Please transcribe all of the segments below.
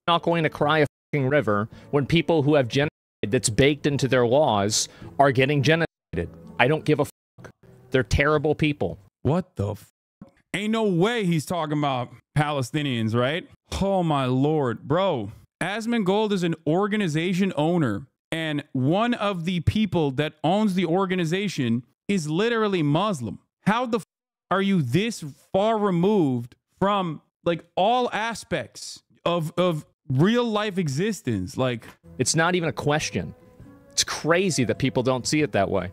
not going to cry a fucking river when people who have genocide that's baked into their laws are getting genocided. I don't give a fuck. They're terrible people. What the f? Ain't no way he's talking about Palestinians, right? Oh my Lord, bro. Asmongold is an organization owner, and one of the people that owns the organization is literally Muslim. How the f are you this far removed from like all aspects of real life existence? Like, it's not even a question. It's crazy that people don't see it that way.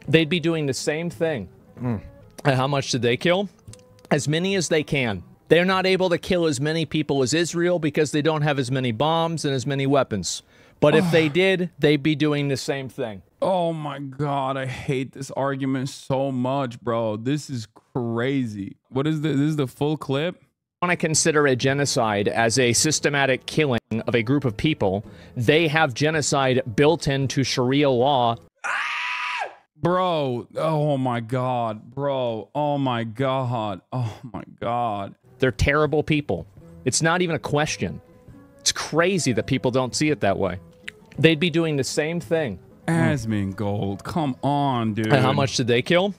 They'd be doing the same thing. And how much did they kill? As many as they can. They're not able to kill as many people as Israel because they don't have as many bombs and as many weapons. But if they did, they'd be doing the same thing. Oh my God, I hate this argument so much, bro. This is crazy. What is this? This is the full clip? Want to consider a genocide as a systematic killing of a group of people. They have genocide built into Sharia law. Bro, oh my God, bro, oh my God, oh my God. They're terrible people. It's not even a question. It's crazy that people don't see it that way. They'd be doing the same thing. Asmongold, come on, dude. And how much did they kill?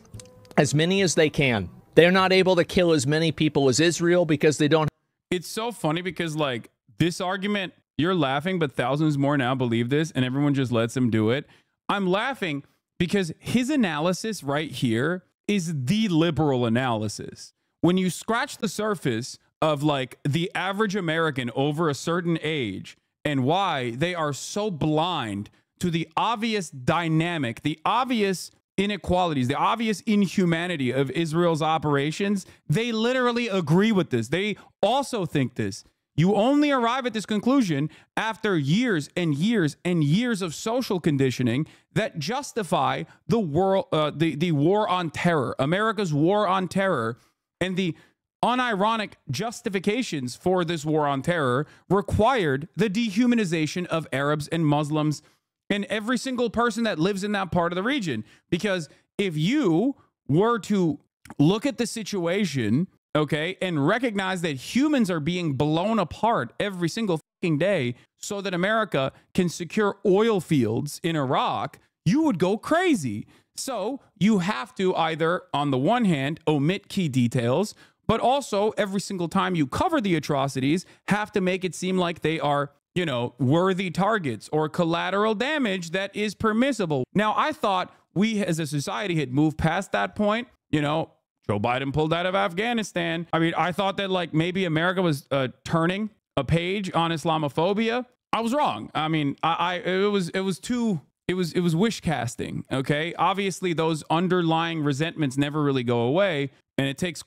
As many as they can. They're not able to kill as many people as Israel because they don't. It's so funny because, like, this argument, you're laughing, but thousands more now believe this, and everyone just lets him do it. I'm laughing because his analysis right here is the liberal analysis. When you scratch the surface of like the average American over a certain age and why they are so blind to the obvious dynamic, the obvious inequalities, the obvious inhumanity of Israel's operations, they literally agree with this. They also think this. You only arrive at this conclusion after years and years and years of social conditioning that justify the world, the war on terror, America's war on terror, and the unironic justifications for this war on terror required the dehumanization of Arabs and Muslims and every single person that lives in that part of the region. Because if you were to look at the situation, okay, and recognize that humans are being blown apart every single fucking day so that America can secure oil fields in Iraq, you would go crazy. So you have to either, on the one hand, omit key details, but also every single time you cover the atrocities, have to make it seem like they are, you know, worthy targets or collateral damage that is permissible. Now, I thought we as a society had moved past that point. You know, Joe Biden pulled out of Afghanistan. I mean, I thought that like maybe America was turning a page on Islamophobia. I was wrong. I mean, it was wish casting. Okay. Obviously those underlying resentments never really go away. And it takes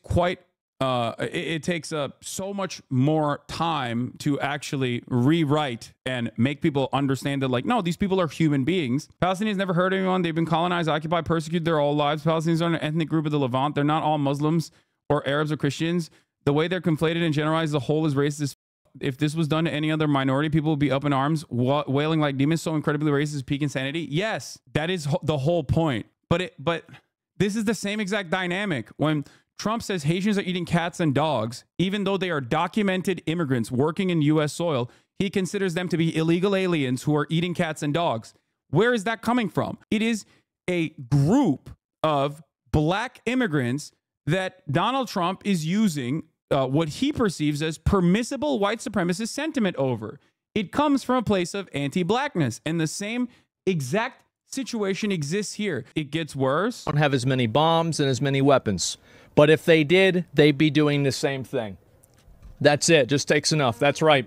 so much more time to actually rewrite and make people understand that, like, no, these people are human beings. Palestinians never hurt anyone. They've been colonized, occupied, persecuted their whole lives. Palestinians are an ethnic group of the Levant. They're not all Muslims or Arabs or Christians. The way they're conflated and generalized, the whole is racist. If this was done to any other minority, people would be up in arms, wailing like demons. So incredibly racist, peak insanity. Yes, that is the whole point. But this is the same exact dynamic when Trump says Haitians are eating cats and dogs, even though they are documented immigrants working in U.S. soil. He considers them to be illegal aliens who are eating cats and dogs. Where is that coming from? It is a group of black immigrants that Donald Trump is using what he perceives as permissible white supremacist sentiment over. It comes from a place of anti-blackness, and the same exact situation exists here. It gets worse. Don't have as many bombs and as many weapons. But if they did, they'd be doing the same thing. That's it. Just takes enough. That's right.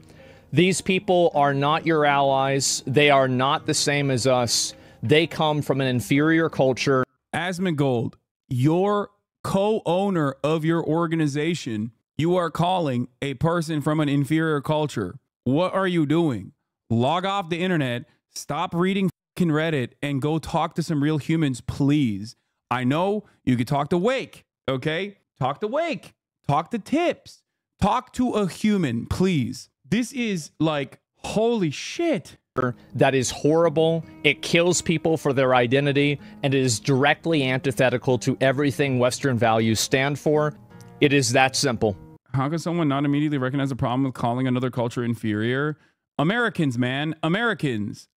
These people are not your allies. They are not the same as us. They come from an inferior culture. Asmongold, your co-owner of your organization, you are calling a person from an inferior culture. What are you doing? Log off the internet, stop reading fucking Reddit, and go talk to some real humans, please. I know you could talk to Wake, okay? Talk to Wake. Talk to Tips. Talk to a human, please. This is like, holy shit. That is horrible. It kills people for their identity, and it is directly antithetical to everything Western values stand for. It is that simple. How can someone not immediately recognize a problem with calling another culture inferior? Americans, man. Americans.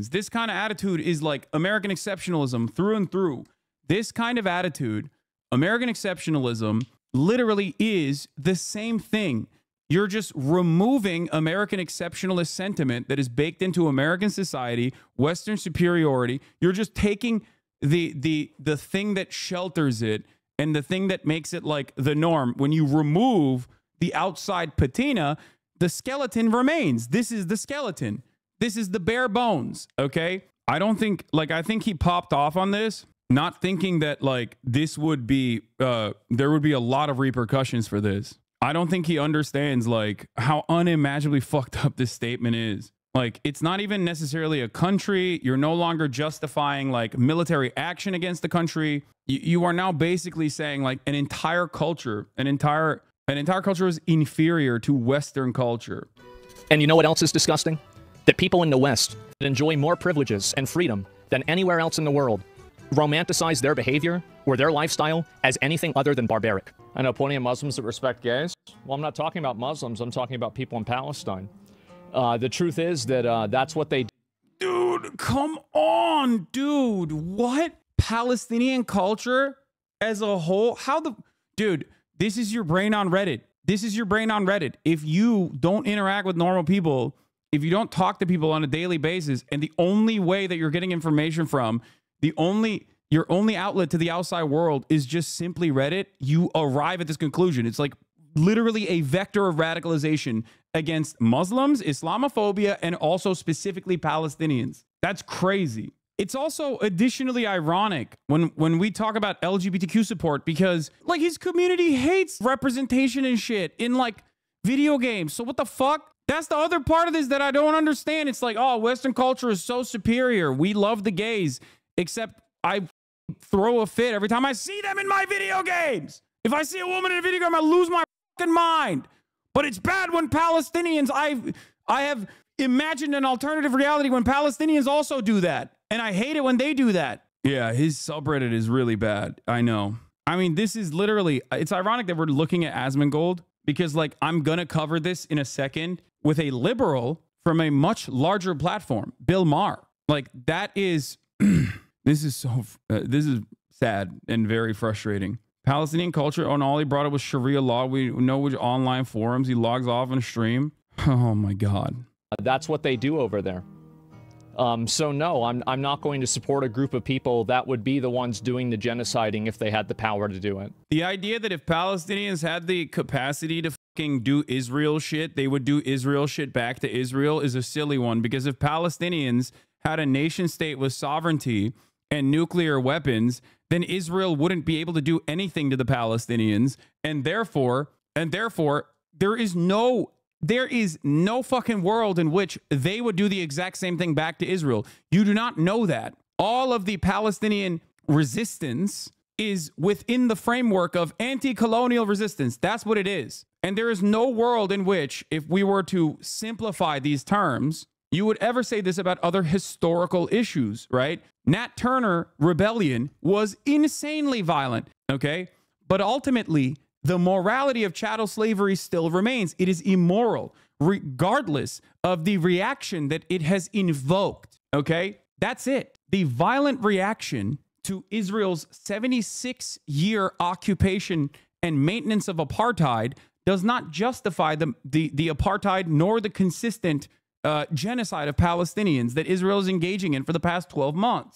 This kind of attitude is like American exceptionalism through and through. This kind of attitude, American exceptionalism, literally is the same thing. You're just removing American exceptionalist sentiment that is baked into American society, Western superiority. You're just taking the thing that shelters it and the thing that makes it like the norm. When you remove the outside patina, the skeleton remains. This is the skeleton. This is the bare bones, okay? I don't think, like, I think he popped off on this, not thinking that, like, this would be, there would be a lot of repercussions for this. I don't think he understands, like, how unimaginably fucked up this statement is. Like, it's not even necessarily a country. You're no longer justifying, like, military action against the country. You are now basically saying, like, an entire culture is inferior to Western culture. And you know what else is disgusting? That people in the West that enjoy more privileges and freedom than anywhere else in the world romanticize their behavior or their lifestyle as anything other than barbaric. I know plenty of Muslims that respect gays. Well, I'm not talking about Muslims. I'm talking about people in Palestine. The truth is that that's what they do. Dude, come on, dude. What? Palestinian culture as a whole? Dude, this is your brain on Reddit. This is your brain on Reddit. If you don't interact with normal people, if you don't talk to people on a daily basis, and the only way that you're getting information from, your only outlet to the outside world is just simply Reddit, you arrive at this conclusion. It's like literally a vector of radicalization against Muslims, Islamophobia, and also specifically Palestinians. That's crazy. It's also additionally ironic when we talk about LGBTQ support, because like his community hates representation and shit in like video games. So what the fuck? That's the other part of this that I don't understand. It's like, oh, Western culture is so superior. We love the gays, except I throw a fit every time I see them in my video games. If I see a woman in a video game, I lose my fucking mind. But it's bad when Palestinians, I have imagined an alternative reality when Palestinians also do that. And I hate it when they do that. Yeah, his subreddit is really bad. I know. I mean, this is literally, it's ironic that we're looking at Asmongold, because like I'm going to cover this in a second with a liberal from a much larger platform, Bill Maher. Like that is, this is sad and very frustrating. Palestinian culture, and all he brought up was Sharia law. We know which online forums he logs off on a stream. Oh my God. That's what they do over there. So no, I'm not going to support a group of people that would be the ones doing the genociding if they had the power to do it. The idea that if Palestinians had the capacity to fucking do Israel shit, they would do Israel shit back to Israel is a silly one, because if Palestinians had a nation state with sovereignty and nuclear weapons, then Israel wouldn't be able to do anything to the Palestinians, and therefore there is no fucking world in which they would do the exact same thing back to Israel. You do not know that. All of the Palestinian resistance is within the framework of anti-colonial resistance. That's what it is. And there is no world in which, if we were to simplify these terms, you would ever say this about other historical issues, right? Nat Turner rebellion was insanely violent, okay? But ultimately, the morality of chattel slavery still remains. It is immoral, regardless of the reaction that it has invoked, okay? That's it. The violent reaction to Israel's 76-year occupation and maintenance of apartheid does not justify the apartheid nor the consistent genocide of Palestinians that Israel is engaging in for the past 12 months.